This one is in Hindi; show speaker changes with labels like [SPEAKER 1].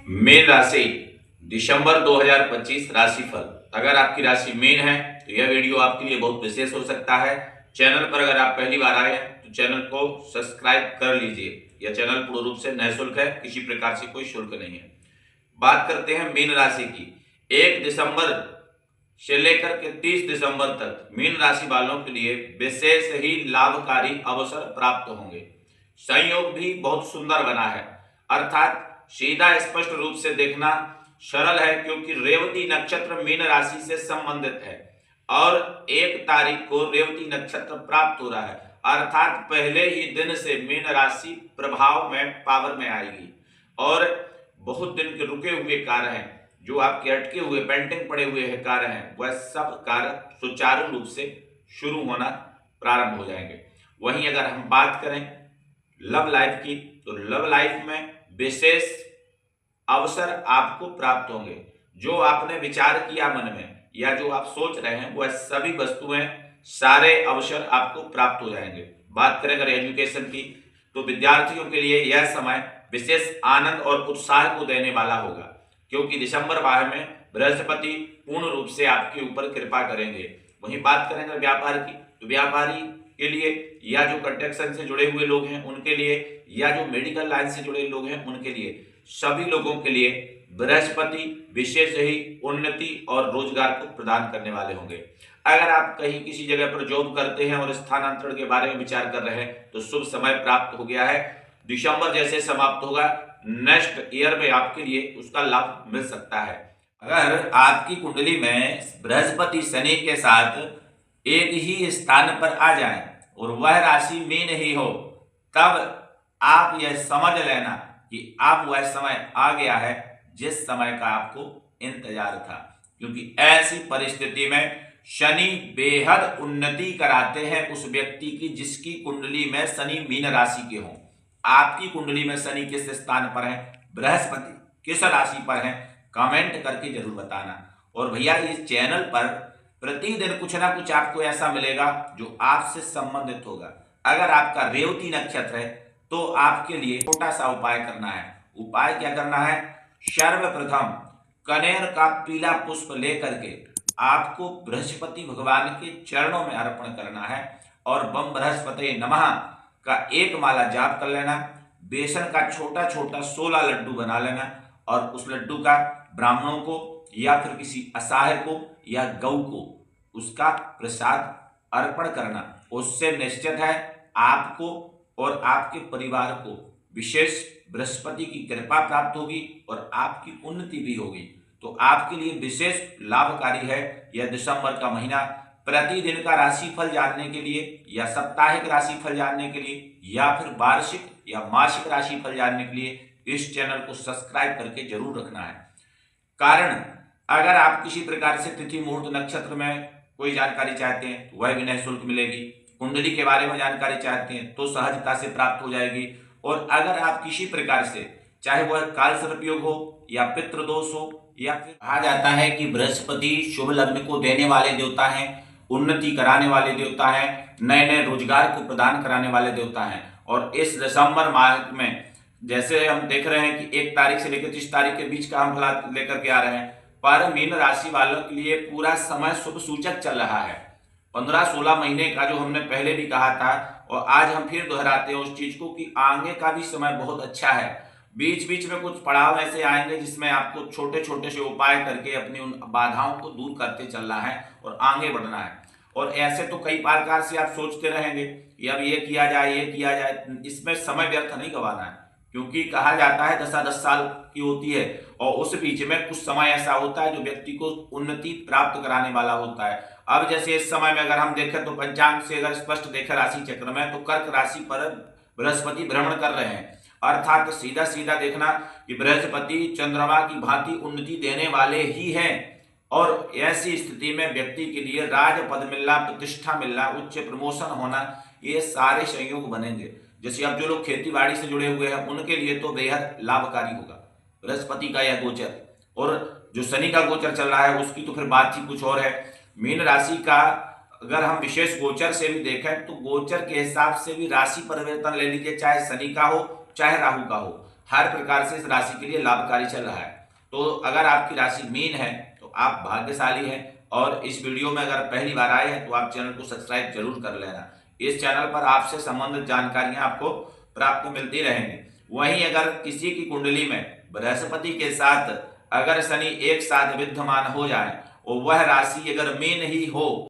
[SPEAKER 1] मीन राशि दिसंबर 2025 राशिफल। अगर आपकी राशि मीन है तो यह वीडियो आपके लिए बहुत विशेष हो सकता है। चैनल पर अगर आप पहली बार आए हैं तो चैनल को सब्सक्राइब कर लीजिए। यह चैनल पूर्ण रूप से निःशुल्क है, किसी प्रकार से कोई शुल्क नहीं है। बात करते हैं मीन राशि की। 1 दिसंबर से लेकर के 30 दिसंबर तक मीन राशि वालों के लिए विशेष ही लाभकारी अवसर प्राप्त होंगे। संयोग भी बहुत सुंदर बना है, अर्थात सीधा स्पष्ट रूप से देखना सरल है, क्योंकि रेवती नक्षत्र मीन राशि से संबंधित है और 1 तारीख को रेवती नक्षत्र प्राप्त हो रहा है, अर्थात पहले ही दिन से मीन राशि प्रभाव में पावर में आएगी और बहुत दिन के रुके हुए कार्य हैं, जो आपके अटके हुए पेंडिंग पड़े हुए कार्य हैं, वह सब कार्य सुचारू रूप से शुरू होना प्रारंभ हो जाएंगे। वहीं अगर हम बात करें लव लाइफ की, तो लव लाइफ में विशेष अवसर आपको प्राप्त होंगे। जो आपने विचार किया मन में या जो आप सोच रहे हैं, वह सभी वस्तुएं, सारे अवसर आपको प्राप्त हो जाएंगे। बात करें अगर एजुकेशन की, तो विद्यार्थियों के लिए यह समय विशेष आनंद और उत्साह को देने वाला होगा, क्योंकि दिसंबर माह में बृहस्पति पूर्ण रूप से आपके ऊपर कृपा करेंगे। वहीं बात करें अगर व्यापार की, तो व्यापारी के लिए या जो कंस्ट्रक्शन से जुड़े हुए लोग हैं उनके लिए, या जो मेडिकल लाइन से जुड़े लोग हैं उनके लिए, सभी लोगों के लिए बृहस्पति विशेष ही उन्नति और रोजगार को प्रदान करने वाले होंगे। अगर आप कहीं किसी जगह पर जॉब करते हैं और स्थानांतरण के बारे में विचार कर रहे हैं, तो शुभ समय प्राप्त हो गया है। दिसंबर जैसे समाप्त होगा, नेक्स्ट ईयर में आपके लिए उसका लाभ मिल सकता है। अगर आपकी कुंडली में बृहस्पति शनि के साथ एक ही स्थान पर आ जाए और वह राशि मीन ही हो, तब आप यह समझ लेना कि अब वह समय आ गया है जिस समय का आपको इंतजार था, क्योंकि ऐसी परिस्थिति में शनि बेहद उन्नति कराते हैं उस व्यक्ति की जिसकी कुंडली में शनि मीन राशि के हों। आपकी कुंडली में शनि किस स्थान पर है, बृहस्पति किस राशि पर है, कमेंट करके जरूर बताना। और भैया इस चैनल पर प्रतिदिन कुछ ना कुछ आपको ऐसा मिलेगा जो आपसे संबंधित होगा। अगर आपका रेवती नक्षत्र है तो आपके लिए छोटा सा उपाय करना है। उपाय क्या करना है, सर्वप्रथम कनेर का पीला पुष्प लेकर के आपको बृहस्पति भगवान के चरणों में अर्पण करना है और बम बृहस्पति नमः का 1 माला जाप कर लेना। बेसन का छोटा छोटा 16 लड्डू बना लेना और उस लड्डू का ब्राह्मणों को या फिर किसी असहाय को या गौ को उसका प्रसाद अर्पण करना। उससे निश्चित है आपको और आपके परिवार को विशेष बृहस्पति की कृपा प्राप्त होगी और आपकी उन्नति भी होगी। तो आपके लिए विशेष लाभकारी है यह दिसंबर का महीना। प्रतिदिन का राशिफल जानने के लिए या साप्ताहिक राशिफल जानने के लिए या फिर वार्षिक या मासिक राशिफल जानने के लिए इस चैनल को सब्सक्राइब करके जरूर रखना है। कारण अगर आप किसी प्रकार से तिथि मुहूर्त नक्षत्र में कोई जानकारी चाहते हैं तो वह भी निःशुल्क मिलेगी। कुंडली के बारे में जानकारी चाहते हैं तो सहजता से प्राप्त हो जाएगी। और अगर आप किसी प्रकार से, चाहे वह काल सर्प योग हो या पितृदोष हो, या फिर कहा जाता है कि बृहस्पति शुभ लग्न को देने वाले देवता हैं, उन्नति कराने वाले देवता हैं, नए नए रोजगार को प्रदान कराने वाले देवता हैं। और इस दिसंबर माह में जैसे हम देख रहे हैं कि 1 तारीख से लेकर 30 तारीख के बीच का हम फल लेकर के आ रहे हैं, पर मीन राशि वालों के लिए पूरा समय शुभ सूचक चल रहा है। 15-16 महीने का जो हमने पहले भी कहा था और आज हम फिर दोहराते हैं उस चीज को कि आगे का भी समय बहुत अच्छा है। बीच बीच में कुछ पड़ाव ऐसे आएंगे जिसमें आपको छोटे छोटे से उपाय करके अपनी उन बाधाओं को दूर करते चलना है और आगे बढ़ना है। और ऐसे तो कई प्रकार से आप सोचते रहेंगे कि अब ये किया जाए, ये किया जाए, इसमें समय व्यर्थ नहीं गंवाना है, क्योंकि कहा जाता है 10 साल की होती है और उस बीच में कुछ समय ऐसा होता है जो व्यक्ति को उन्नति प्राप्त कराने वाला होता है। अब जैसे इस समय में अगर हम देखें तो पंचांग से अगर स्पष्ट देखें राशि चक्र में, तो कर्क राशि पर बृहस्पति भ्रमण कर रहे हैं, अर्थात सीधा सीधा देखना कि बृहस्पति चंद्रमा की भांति उन्नति देने वाले ही हैं। और ऐसी स्थिति में व्यक्ति के लिए राज पद मिलना, प्रतिष्ठा मिलना, उच्च प्रमोशन होना, ये सारे संयोग बनेंगे। जैसे अब जो लोग खेती बाड़ी से जुड़े हुए हैं उनके लिए तो बेहद लाभकारी होगा बृहस्पति का यह गोचर। और जो शनि का गोचर चल रहा है उसकी तो फिर बात ही कुछ और है। मीन राशि का अगर हम विशेष गोचर से भी देखें तो गोचर के हिसाब से भी राशि परिवर्तन ले लीजिए, चाहे शनि का हो चाहे राहु का हो, हर प्रकार से इस राशि के लिए लाभकारी चल रहा है। तो अगर आपकी राशि मीन है तो आप भाग्यशाली हैं। और इस वीडियो में अगर पहली बार आए हैं तो आप चैनल को सब्सक्राइब जरूर कर लेना। इस चैनल पर आपसे संबंधित जानकारियां आपको प्राप्त मिलती रहेंगी। वहीं अगर किसी की कुंडली में बृहस्पति के साथ अगर शनि एक साथ विद्यमान हो जाए और वह राशि अगर मीन ही हो